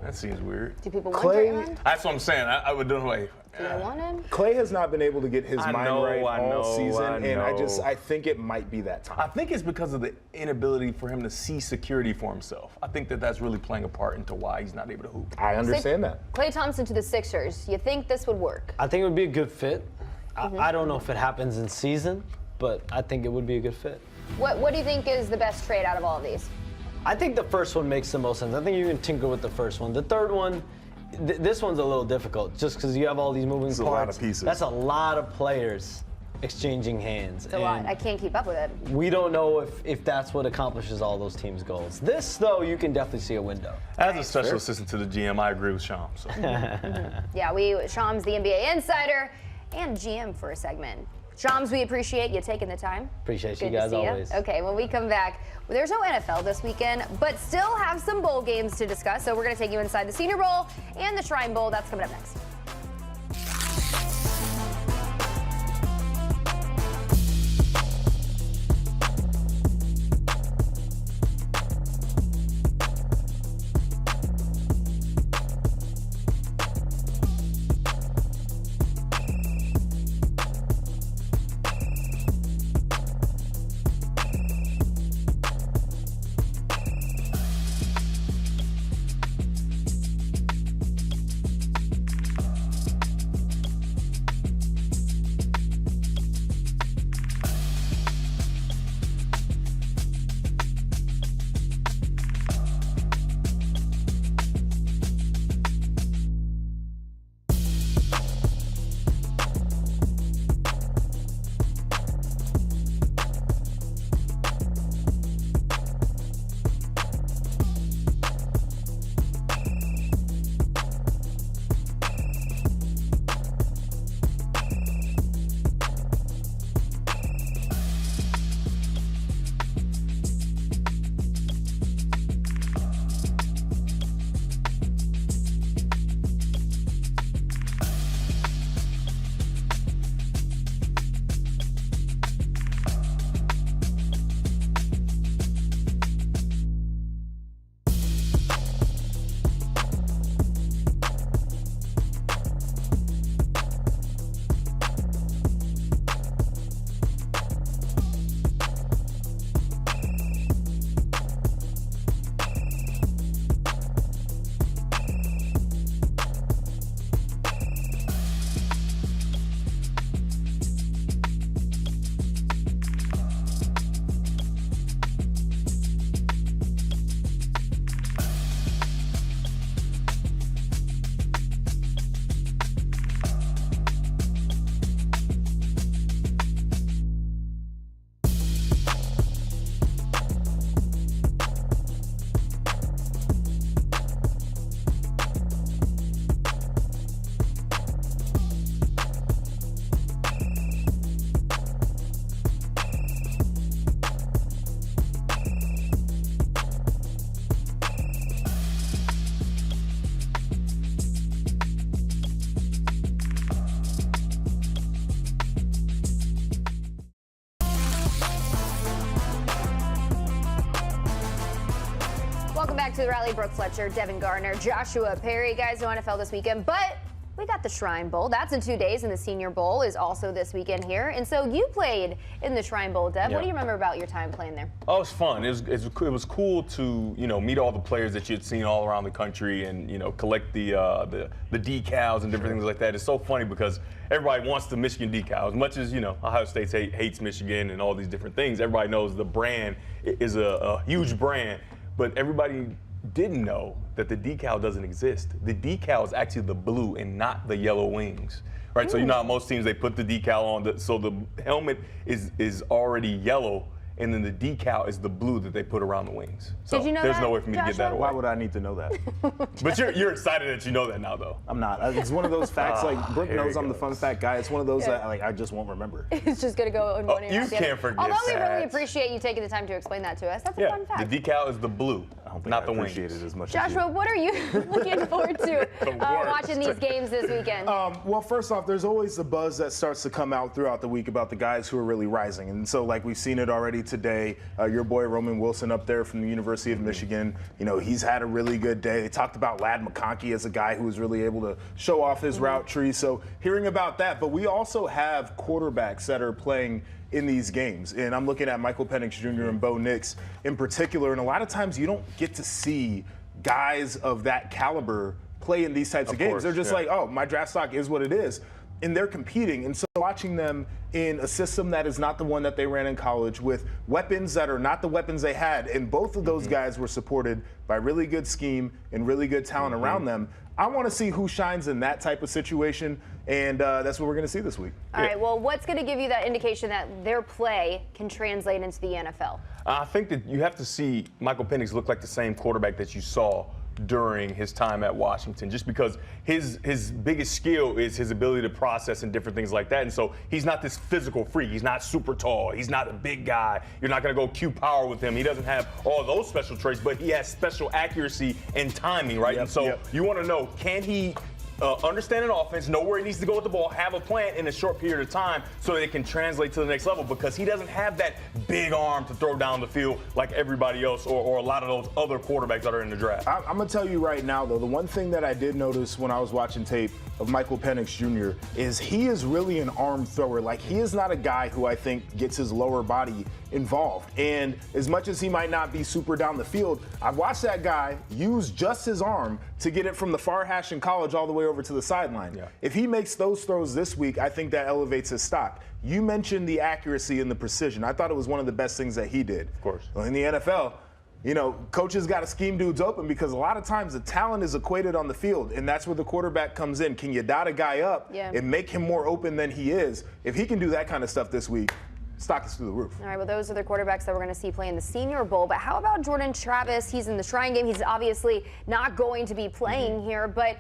That seems weird. Do people want Klay- Draymond? That's what I'm saying. I would do it like. Do they want him? Klay has not been able to get his mind right all season, I and know. I think it might be that I time. think it's because of the inability for him to see security for himself. I think that's really playing a part into why he's not able to hoop. I understand that. Klay Thompson to the Sixers. You think this would work? I think it would be a good fit. I don't know if it happens in season, but I think it would be a good fit. What do you think is the best trade out of all of these? I think the first one makes the most sense. I think you can tinker with the first one. The third one, this one's a little difficult just because you have all these moving It's parts. a lot of pieces. That's a lot of players exchanging hands. It's a lot. I can't keep up with it. We don't know if that's what accomplishes all those teams' goals. This, though, you can definitely see a window. As a special assistant to the GM, I agree with Sean. So. Yeah, Shams, the NBA insider and GM for a segment. Shams, we appreciate you taking the time. Appreciate you Good to guys see always. you. Okay, when we come back, there's no NFL this weekend, but still have some bowl games to discuss. So we're going to take you inside the Senior Bowl and the Shrine Bowl. That's coming up next. Welcome back to the Rally. Brooke Fletcher, Devin Garner, Joshua Perry. Guys, no NFL this weekend, but we got the Shrine Bowl. That's in 2 days, and the Senior Bowl is also this weekend here. And so you played in the Shrine Bowl, Dev. Yeah. What do you remember about your time playing there? Oh, it was fun. It was cool to meet all the players that you'd seen all around the country and collect the decals and different things like that. It's so funny because everybody wants the Michigan decal. As much as Ohio State hates Michigan and all these different things, everybody knows the brand is a huge brand. But everybody didn't know that the decal doesn't exist. The decal is actually the blue and not the yellow wings, right? So how most teams, they put the decal on, so the helmet is already yellow, and then the decal is the blue that they put around the wings. So Did you know there's that, no way for me to get that Joshua? away. Why would I need to know that? But you're excited that you know that now, though. I'm not. It's one of those facts, like Brooke here knows he I'm the goes. fun fact guy. It's one of those that I just won't remember. It's just going to go in one ear. you out the other. can't forget Although we really that. appreciate you taking the time to explain that to us. That's a Yeah, fun fact. the decal is the blue. don't think Not I the appreciate wings. it as much as Joshua, you. what are you looking forward to worst. watching these games this weekend? Well, first off, there's always the buzz that starts to come out throughout the week about the guys who are really rising. And so, like, we've seen it already today. Your boy Roman Wilson up there from the University of Michigan, you know, he's had a really good day. They talked about Ladd McConkey as a guy who was really able to show off his route tree. So hearing about that, but we also have quarterbacks that are playing in these games. And I'm looking at Michael Penix Jr. and Bo Nix in particular. And a lot of times you don't get to see guys of that caliber play in these types of games. course, They're just yeah. like, oh, my draft stock is what it is. And they're competing. And so watching them in a system that is not the one that they ran in college with weapons that are not the weapons they had. And both of those guys were supported by really good scheme and really good talent around them. I want to see who shines in that type of situation. And that's what we're going to see this week. All right, well, what's going to give you that indication that their play can translate into the NFL? I think that you have to see Michael Penix look like the same quarterback that you saw during his time at Washington, just because his biggest skill is his ability to process and different things like that. And so he's not this physical freak. He's not super tall. He's not a big guy. You're not going to go Q power with him. He doesn't have all those special traits, but he has special accuracy and timing, right? And so you want to know, can he understand an offense, know where he needs to go with the ball, have a plan in a short period of time so that it can translate to the next level, because he doesn't have that big arm to throw down the field like everybody else or a lot of those other quarterbacks that are in the draft. I'm going to tell you right now, though, the one thing that I did notice when I was watching tape of Michael Penix Jr. is he is really an arm thrower. Like, he is not a guy who I think gets his lower body involved. And as much as he might not be super down the field, I've watched that guy use just his arm to get it from the far hash in college all the way over to the sideline. Yeah. If he makes those throws this week, I think that elevates his stock. You mentioned the accuracy and the precision. I thought it was one of the best things that he did. Of course. Well, in the NFL, you know, coaches got to scheme dudes open because a lot of times the talent is equated on the field, and that's where the quarterback comes in. Can you dot a guy up and make him more open than he is? If he can do that kind of stuff this week, stock is through the roof. All right, well, those are the quarterbacks that we're going to see play in the Senior Bowl. But how about Jordan Travis? He's in the Shrine Game. He's obviously not going to be playing here, but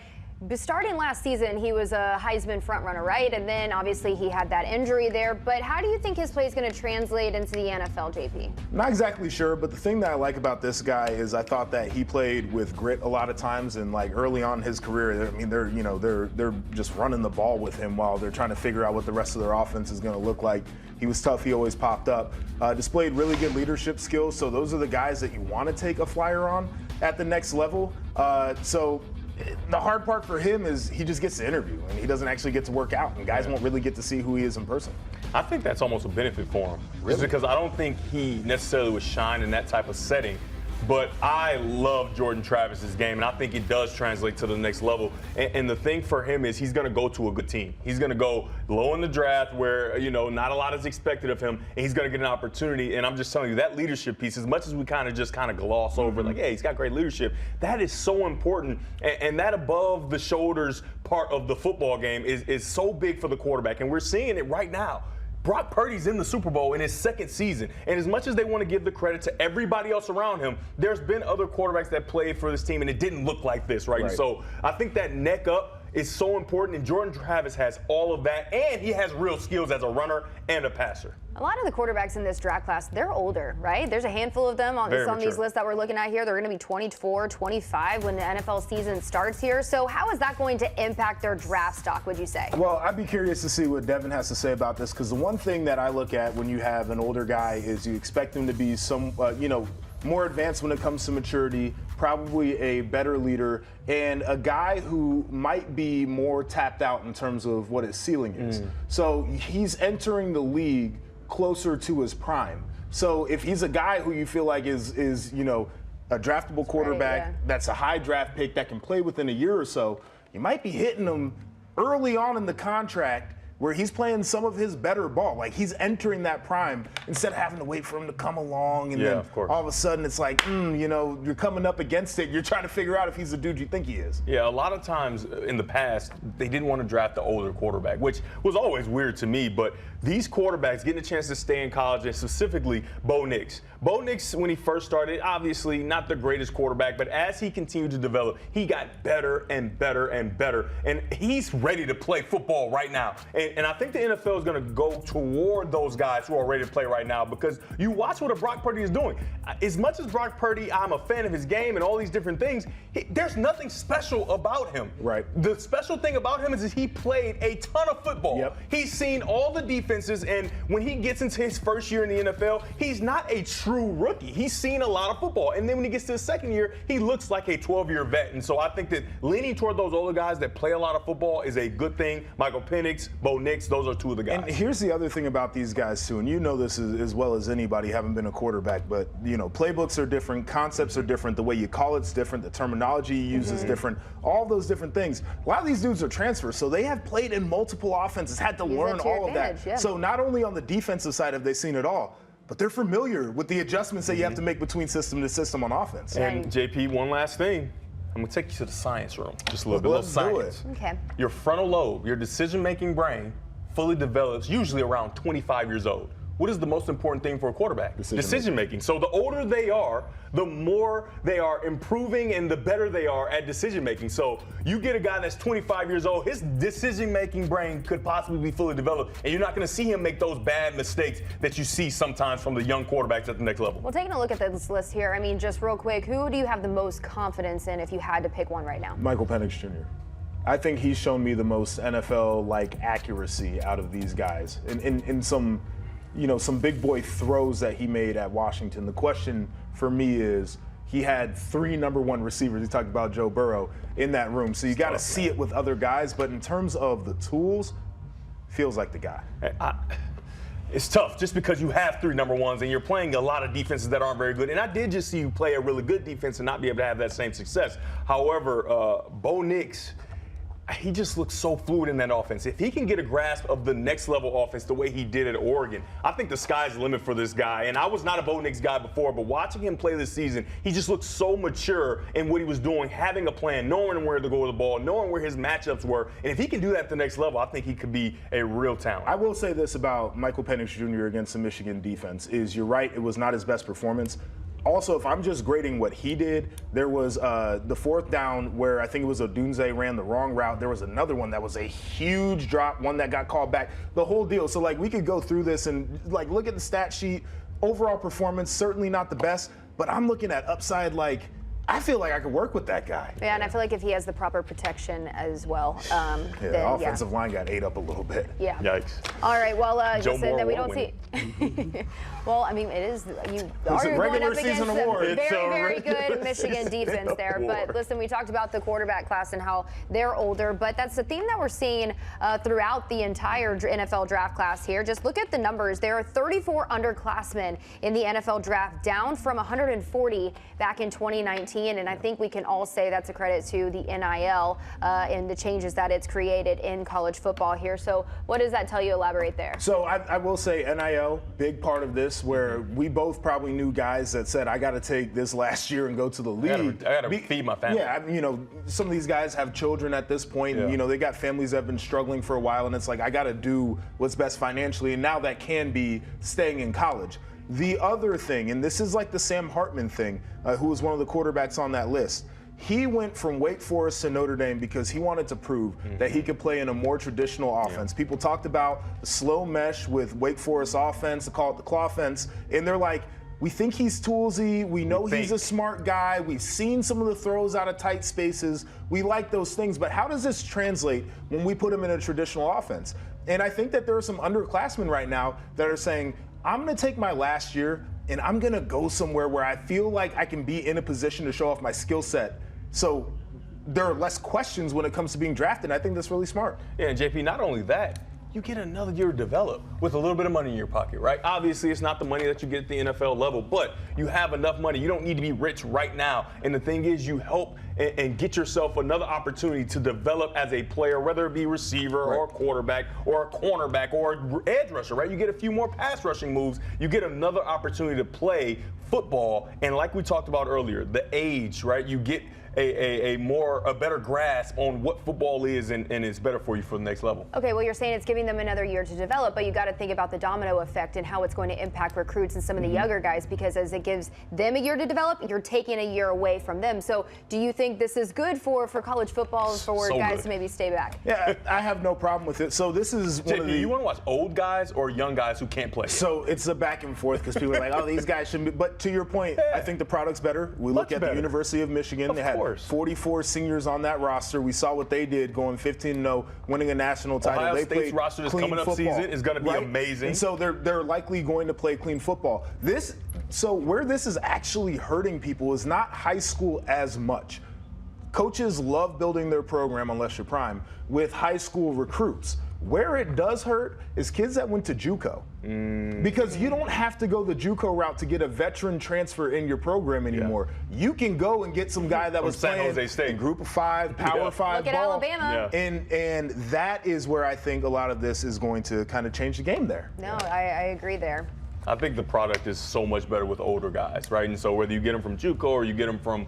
starting last season, he was a Heisman frontrunner, right? And then obviously he had that injury there. But how do you think his play is going to translate into the NFL, JP? Not exactly sure, but the thing that I like about this guy is I thought that he played with grit a lot of times, and like early on in his career, I mean, they're just running the ball with him while they're trying to figure out what the rest of their offense is going to look like. He was tough. He always popped up. Displayed really good leadership skills. So those are the guys that you want to take a flyer on at the next level. So the hard part for him is he just gets to interview and he doesn't actually get to work out, and guys won't really get to see who he is in person. I think that's almost a benefit for him. Really? Just because I don't think he necessarily would shine in that type of setting. But I love Jordan Travis's game, and I think it does translate to the next level. And the thing for him is he's going to go to a good team. He's going to go low in the draft where, you know, not a lot is expected of him, and he's going to get an opportunity. And I'm just telling you, that leadership piece, as much as we kind of gloss over, like, hey, he's got great leadership, that is so important. And that above the shoulders part of the football game is so big for the quarterback. And we're seeing it right now. Brock Purdy's in the Super Bowl in his second season. And as much as they want to give the credit to everybody else around him, there's been other quarterbacks that played for this team and it didn't look like this, right? So I think that neck up is so important, and Jordan Travis has all of that, and he has real skills as a runner and a passer. A lot of the quarterbacks in this draft class, they're older, right? There's a handful of them on these lists that we're looking at here. They're going to be 24, 25 when the NFL season starts here. So how is that going to impact their draft stock, would you say? Well, I'd be curious to see what Devin has to say about this, because the one thing that I look at when you have an older guy is you expect him to be more advanced when it comes to maturity, probably a better leader, and a guy who might be more tapped out in terms of what his ceiling is. So he's entering the league closer to his prime. So if he's a guy who you feel like is a draftable quarterback, that's a high draft pick that can play within a year or so, you might be hitting him early on in the contract where he's playing some of his better ball. Like, he's entering that prime instead of having to wait for him to come along, and then all of a sudden it's like, you're coming up against it. You're trying to figure out if he's the dude you think he is. Yeah, a lot of times in the past, they didn't want to draft the older quarterback, which was always weird to me. But these quarterbacks getting a chance to stay in college, and specifically Bo Nix. Bo Nix, when he first started, obviously not the greatest quarterback, but as he continued to develop, he got better and better and better. And he's ready to play football right now. And I think the NFL is going to go toward those guys who are ready to play right now, because you watch what a Brock Purdy is doing. As much as Brock Purdy, I'm a fan of his game and all these different things, there's nothing special about him. Right. The special thing about him is he played a ton of football. Yep. He's seen all the defenses, and when he gets into his first year in the NFL, he's not a true rookie. He's seen a lot of football. And then when he gets to his second year, he looks like a 12-year vet. And so I think that leaning toward those older guys that play a lot of football is a good thing. Michael Penix, Bo Nix, those are two of the guys. And here's the other thing about these guys, too, and you know this as well as anybody, having been a quarterback, but, you know, playbooks are different, concepts are different, the way you call it's different, the terminology you use is different, all those different things. A lot of these dudes are transfers, so they have played in multiple offenses, had to learn all of that. Yeah. So not only on the defensive side have they seen it all, but they're familiar with the adjustments that you have to make between system to system on offense. And JP, one last thing. I'm gonna take you to the science room, just a little bit, a little science. Okay. Your frontal lobe, your decision-making brain, fully develops usually around 25 years old. What is the most important thing for a quarterback? Decision-making. So the older they are, the more they are improving and the better they are at decision-making. So you get a guy that's 25 years old, his decision-making brain could possibly be fully developed, and you're not going to see him make those bad mistakes that you see sometimes from the young quarterbacks at the next level. Well, taking a look at this list here, I mean, just real quick, who do you have the most confidence in if you had to pick one right now? Michael Penix Jr. I think he's shown me the most NFL-like accuracy out of these guys. In some, you know, some big boy throws that he made at Washington. The question for me is, he had 3 number 1 receivers. He talked about Joe Burrow in that room. So you got to see it with other guys. But in terms of the tools, feels like the guy. It's tough just because you have 3 number 1s and you're playing a lot of defenses that aren't very good. And I did just see you play a really good defense and not be able to have that same success. However, Bo Nix, he just looks so fluid in that offense. If he can get a grasp of the next level offense the way he did at Oregon, I think the sky's the limit for this guy. And I was not a Bo Nix guy before, but watching him play this season, he just looks so mature in what he was doing, having a plan, knowing where to go with the ball, knowing where his matchups were. And if he can do that at the next level, I think he could be a real talent. I will say this about Michael Penix Jr. against the Michigan defense is, you're right, it was not his best performance. Also, if I'm just grading what he did, there was the 4th down where I think it was Odunze ran the wrong route. There was another one that was a huge drop, one that got called back, the whole deal. So, like, we could go through this and, like, look at the stat sheet. Overall performance, certainly not the best, but I'm looking at upside, like, I feel like I could work with that guy. Yeah, and I feel like if he has the proper protection as well, the offensive line got ate up a little bit. Yeah. Yikes. All right, well, Joe listen, Moore that we don't see. Well, I mean, it is, you are going regular up against season a award. very good Michigan defense there. But listen, we talked about the quarterback class and how they're older, but that's the theme that we're seeing throughout the entire NFL draft class here. Just look at the numbers. There are 34 underclassmen in the NFL draft, down from 140 back in 2019, and I think we can all say that's a credit to the NIL and the changes that it's created in college football here. So what does that tell you? Elaborate there. So I will say NIL, big part of this, where we both probably knew guys that said, I got to take this last year and go to the league. I got to feed my family. Yeah, you know, some of these guys have children at this point, and, you know, they got families that have been struggling for a while, and it's like, I got to do what's best financially, and now that can be staying in college. The other thing, and this is like the Sam Hartman thing, who was one of the quarterbacks on that list, he went from Wake Forest to Notre Dame because he wanted to prove that he could play in a more traditional offense. People talked about the slow mesh with Wake Forest offense, they call it the claw fence, and they're like, we think he's toolsy, we know he's a smart guy, we've seen some of the throws out of tight spaces, we like those things, but how does this translate when we put him in a traditional offense? And I think that there are some underclassmen right now that are saying, I'm going to take my last year and I'm going to go somewhere where I feel like I can be in a position to show off my skill set. So there are less questions when it comes to being drafted. I think that's really smart. Yeah, and JP, not only that, you get another year to develop with a little bit of money in your pocket, right? Obviously, it's not the money that you get at the NFL level, but you have enough money. You don't need to be rich right now. And the thing is, you help and get yourself another opportunity to develop as a player, whether it be receiver or quarterback or a cornerback or edge rusher, right? You get a few more pass rushing moves. You get another opportunity to play football. And like we talked about earlier, the age, right? You get a better grasp on what football is and it's better for you for the next level. Okay, well, you're saying it's giving them another year to develop, but you got to think about the domino effect and how it's going to impact recruits and some of the younger guys, because as it gives them a year to develop, you're taking a year away from them. So do you think this is good for college football and for guys to maybe stay back? Yeah, I have no problem with it. So this is one of the. You want to watch old guys or young guys who can't play? So it's a back and forth because people are like, oh, these guys shouldn't be. But to your point, I think the product's better. We look at the University of Michigan. They had 44 seniors on that roster. We saw what they did going 15-0, winning a national title. Ohio They State's played roster this clean coming up football, season is going to be amazing. And so they're likely going to play clean football. So where this is actually hurting people is not high school as much. Coaches love building their program, unless you're prime, with high school recruits. Where it does hurt is kids that went to JUCO. Because you don't have to go the JUCO route to get a veteran transfer in your program anymore. You can go and get some guy that was San playing Jose State. in Group of 5, Power 5 Look at ball. Alabama. And that is where I think a lot of this is going to kind of change the game there. No, I agree there. I think the product is so much better with older guys, right? And so whether you get them from JUCO or you get them from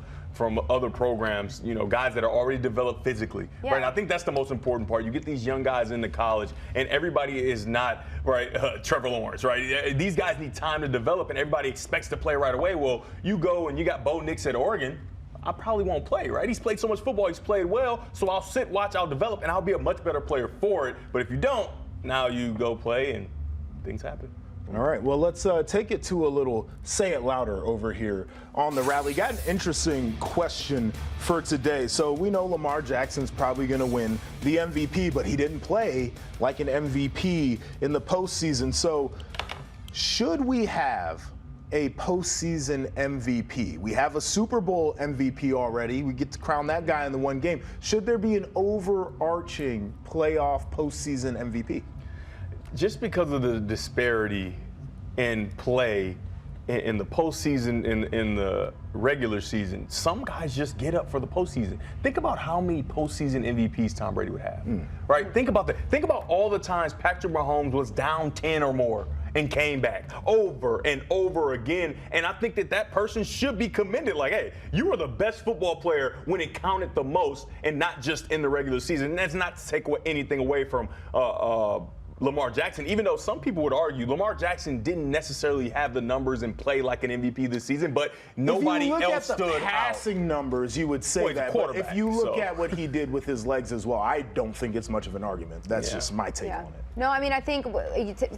other programs, guys that are already developed physically, right? And I think that's the most important part. You get these young guys into college, and everybody is not, right, Trevor Lawrence, right? These guys need time to develop, and everybody expects to play right away. Well, you go and you got Bo Nix at Oregon. I probably won't play, right? He's played so much football, he's played well, so I'll sit, watch, I'll develop, and I'll be a much better player for it. But if you don't, now you go play, and things happen. All right, well, let's take it to a little say it louder over here on the rally. Got an interesting question for today. So we know Lamar Jackson's probably going to win the MVP, but he didn't play like an MVP in the postseason. So should we have a postseason MVP? We have a Super Bowl MVP already. We get to crown that guy in the one game. Should there be an overarching playoff postseason MVP? Just because of the disparity in play in the postseason, in the regular season, some guys just get up for the postseason. Think about how many postseason MVPs Tom Brady would have, right? Think about that. Think about all the times Patrick Mahomes was down 10 or more and came back over and over again. And I think that person should be commended. Like, hey, you were the best football player when it counted the most, and not just in the regular season. And that's not to take anything away from Lamar Jackson, even though some people would argue Lamar Jackson didn't necessarily have the numbers and play like an MVP this season, but nobody else stood out. If you look at the passing numbers, you would say that. But if you look at what he did with his legs as well, I don't think it's much of an argument. That's just my take on it. No, I mean, I think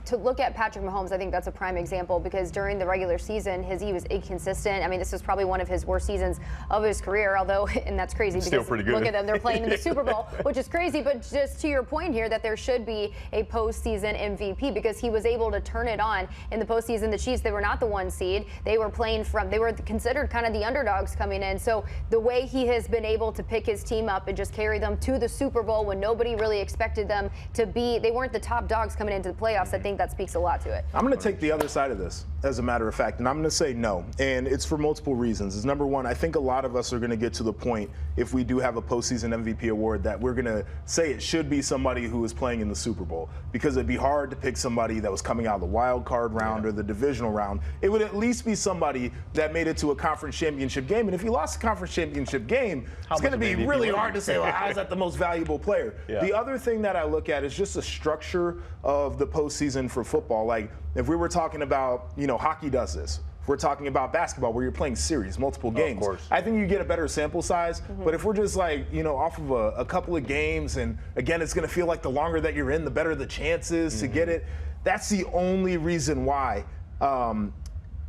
to look at Patrick Mahomes, I think that's a prime example, because during the regular season, he was inconsistent. I mean, this was probably one of his worst seasons of his career, although, and that's crazy because still pretty good. Look at them, they're playing in the Super Bowl, which is crazy. But just to your point here, that there should be a postseason MVP, because he was able to turn it on in the postseason. The Chiefs, they were not the 1 seed. They were they were considered kind of the underdogs coming in. So the way he has been able to pick his team up and just carry them to the Super Bowl when nobody really expected them to be, they weren't the top dogs coming into the playoffs, I think that speaks a lot to it. I'm going to take the other side of this, as a matter of fact, and I'm going to say no. And it's for multiple reasons. It's number one, I think a lot of us are going to get to the point, if we do have a postseason MVP award, that we're going to say it should be somebody who is playing in the Super Bowl, because it'd be hard to pick somebody that was coming out of the wild card round or the divisional round. It would at least be somebody that made it to a conference championship game. And if you lost a conference championship game, it's going to be really hard to say, well, how's that the most valuable player? The other thing that I look at is just the structure of the postseason for football. Like, if we were talking about, hockey does this. If we're talking about basketball, where you're playing series, multiple games, I think you get a better sample size. But if we're just like, off of a couple of games, and again, it's going to feel like the longer that you're in, the better the chances to get it. That's the only reason why.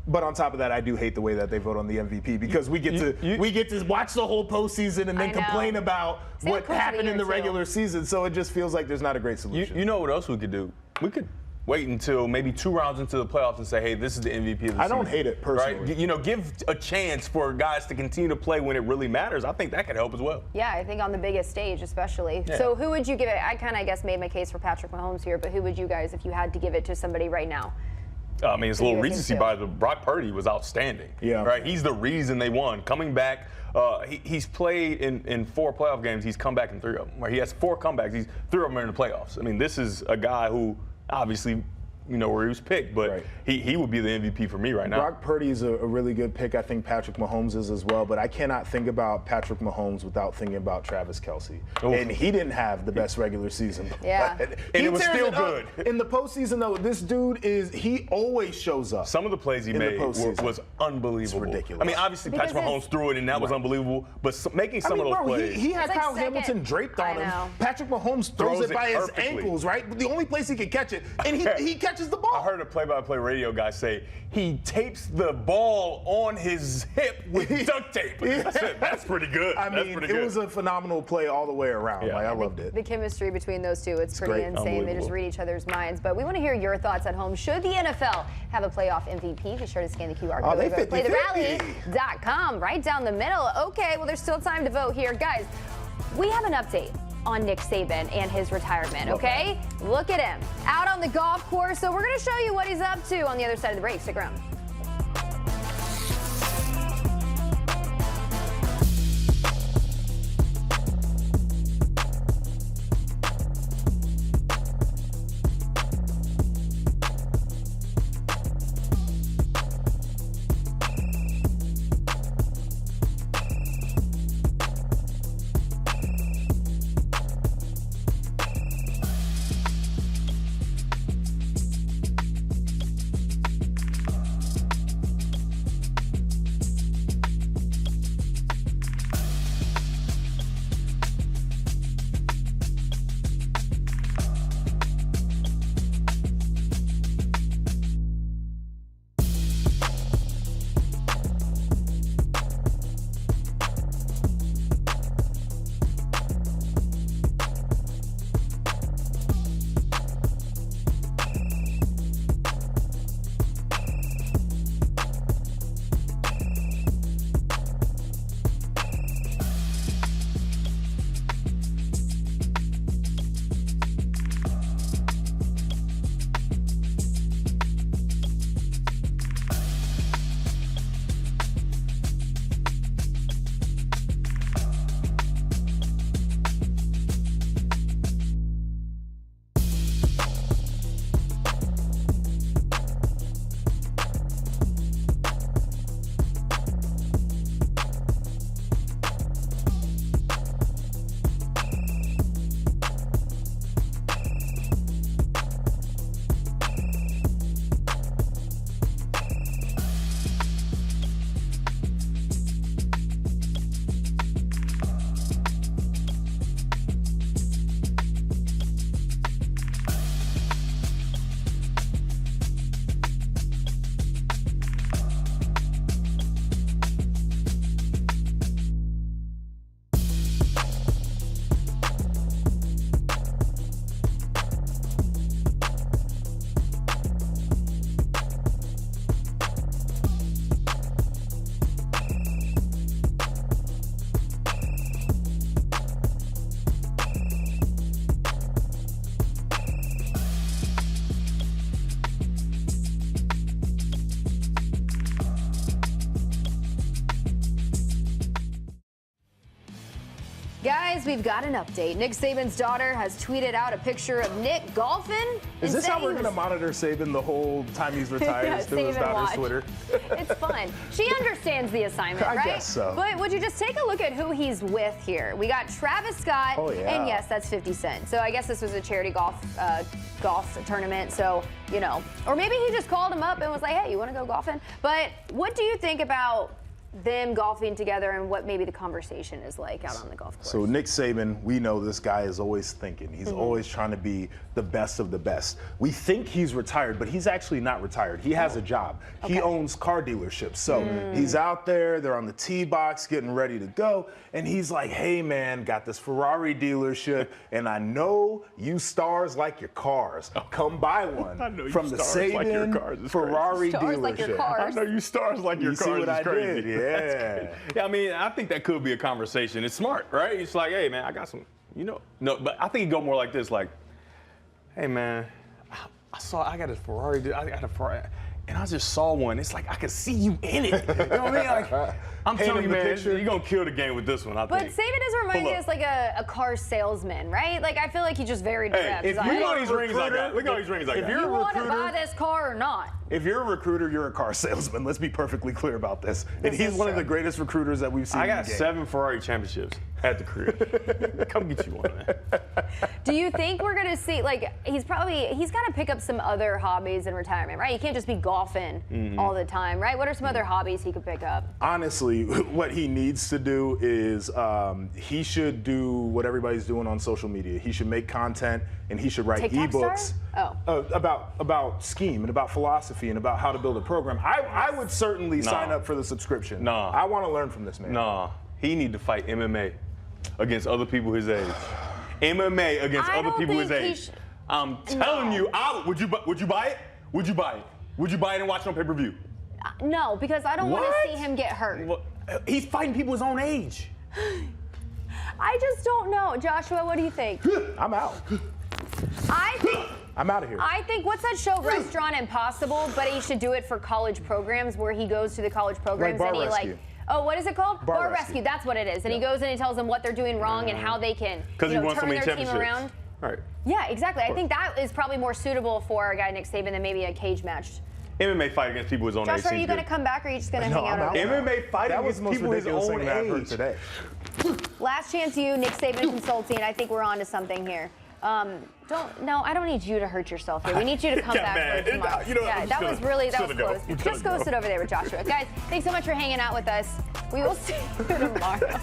But on top of that, I do hate the way that they vote on the MVP, because we get to watch the whole postseason and then complain about what happened in the regular season. So it just feels like there's not a great solution. You know what else we could do? We could wait until maybe 2 rounds into the playoffs and say, hey, this is the MVP of the season. I don't hate it personally. Right? Give a chance for guys to continue to play when it really matters. I think that could help as well. Yeah, I think on the biggest stage especially. Yeah. So who would you give it? I kind of, guess, made my case for Patrick Mahomes here, but who would you guys, if you had to give it to somebody right now? I mean, it's a little recency bias, but Brock Purdy was outstanding. Yeah. Right? He's the reason they won. Coming back, he's played in 4 playoff games. He's come back in 3 of them. Right? He has 4 comebacks. 3 of them are in the playoffs. I mean, this is a guy who obviously where he was picked, but he would be the MVP for me right now. Brock Purdy is a really good pick. I think Patrick Mahomes is as well, but I cannot think about Patrick Mahomes without thinking about Travis Kelce. And he didn't have the best regular season. Yeah. And it was still good. In the postseason, though, this dude he always shows up. Some of the plays he made was unbelievable. It's ridiculous. I mean, obviously, Patrick Mahomes threw it, and that was unbelievable, but making some of those plays. He had like Kyle Hamilton draped on him. Patrick Mahomes throws it by his ankles, right? The only place he can catch it, and he catches the ball. I heard a play-by-play radio guy say he tapes the ball on his hip with duct tape. I said, that's pretty good. I mean, it was a phenomenal play all the way around. Yeah. I loved it. The chemistry between those two, it's pretty insane. They just read each other's minds. But we want to hear your thoughts at home. Should the NFL have a playoff MVP? Be sure to scan the QR code. They go to 50-50. playtherally.com, right down the middle. Okay, well, there's still time to vote here. Guys, we have an update on Nick Saban and his retirement, okay? Look at him out on the golf course. So we're going to show you what he's up to on the other side of the break. Stick around. Guys, we've got an update. Nick Saban's daughter has tweeted out a picture of Nick golfing. Is this how we're going to monitor Saban the whole time he's retired? Yeah, through his daughter's Twitter? It's fun. She understands the assignment, right? I guess so. But would you just take a look at who he's with here? We got Travis Scott, and yes, that's 50 Cent. So I guess this was a charity golf tournament. So, you know, or maybe he just called him up and was like, hey, you want to go golfing? But what do you think about them golfing together and what maybe the conversation is like out on the golf course? So Nick Saban, we know this guy is always thinking. He's always trying to be the best of the best. We think he's retired, but he's actually not retired. He has a job. Okay. He owns car dealerships. So he's out there, they're on the tee box getting ready to go, and he's like, hey man, got this Ferrari dealership, and I know you stars like your cars. Come buy one from the Saban Ferrari dealership. Like your cars. I know you stars like your you cars. See what I crazy. did? Yeah. Yeah, I mean, I think that could be a conversation. It's smart, right? It's like, hey, man, I got some, no, but I think it'd go more like this, like, hey, man, I got a Ferrari, I got a Ferrari. and I just saw one. It's like I could see you in it. You know what I mean? Like, I'm telling you, man, you're gonna kill the game with this one. I But think. Saban does remind me as like a car salesman, right? Like I feel like he's just very direct. Hey, if He's you like, know these rings I got, look at all these rings I got. you want to buy this car or not? If you're a recruiter, you're a car salesman. Let's be perfectly clear about this. And This he's is one of true. the greatest recruiters that we've seen. I in the got game. 7 Ferrari championships at the crib. Come get you one, man. Do you think we're gonna see like he's got to pick up some other hobbies in retirement, right? You can't just be golfing all the time, right? What are some other hobbies he could pick up? Honestly, what he needs to do is he should do what everybody's doing on social media. He should make content and he should write TikTok ebooks star? about scheme and about philosophy and about how to build a program. I would certainly sign up for the subscription. Nah. I want to learn from this man. Nah, he need to fight MMA against other people his age. MMA against I other don't people his think he age. sh- I'm telling you, would you buy it? Would you buy it? Would you buy it and watch it on pay-per-view? No, because I don't want What? to see him get hurt. Well, he's fighting people his own age. I just don't know. Joshua, what do you think? I'm out. I'm out of here. I think, what's that show, Restaurant Impossible? But he should do it for college programs where he goes to the college programs Bar and he Rescue. what is it called? Bar Rescue. Rescue. That's what it is. And he goes in and tells them what they're doing wrong and how they can Because he won so turn many their team championships. around. All right. Yeah, exactly. I think that is probably more suitable for a guy Nick Saban than maybe a cage match. MMA fight against people his own age. Joshua, are you seems going to good. come back or are you just going to No, hang out I'm over out. there? MMA fighting That was against the most people his ridiculous own thing that I've heard age. today. Last chance you, Nick Saban Consulting. I think we're on to something here. I don't need you to hurt yourself here. We need you to come Yeah, back man. for tomorrow. You know what, Yeah, I'm that just was gonna- really, just that was gonna go. close. I'm Just gonna go go. sit over there with Joshua. Guys, thanks so much for hanging out with us. We will see you tomorrow.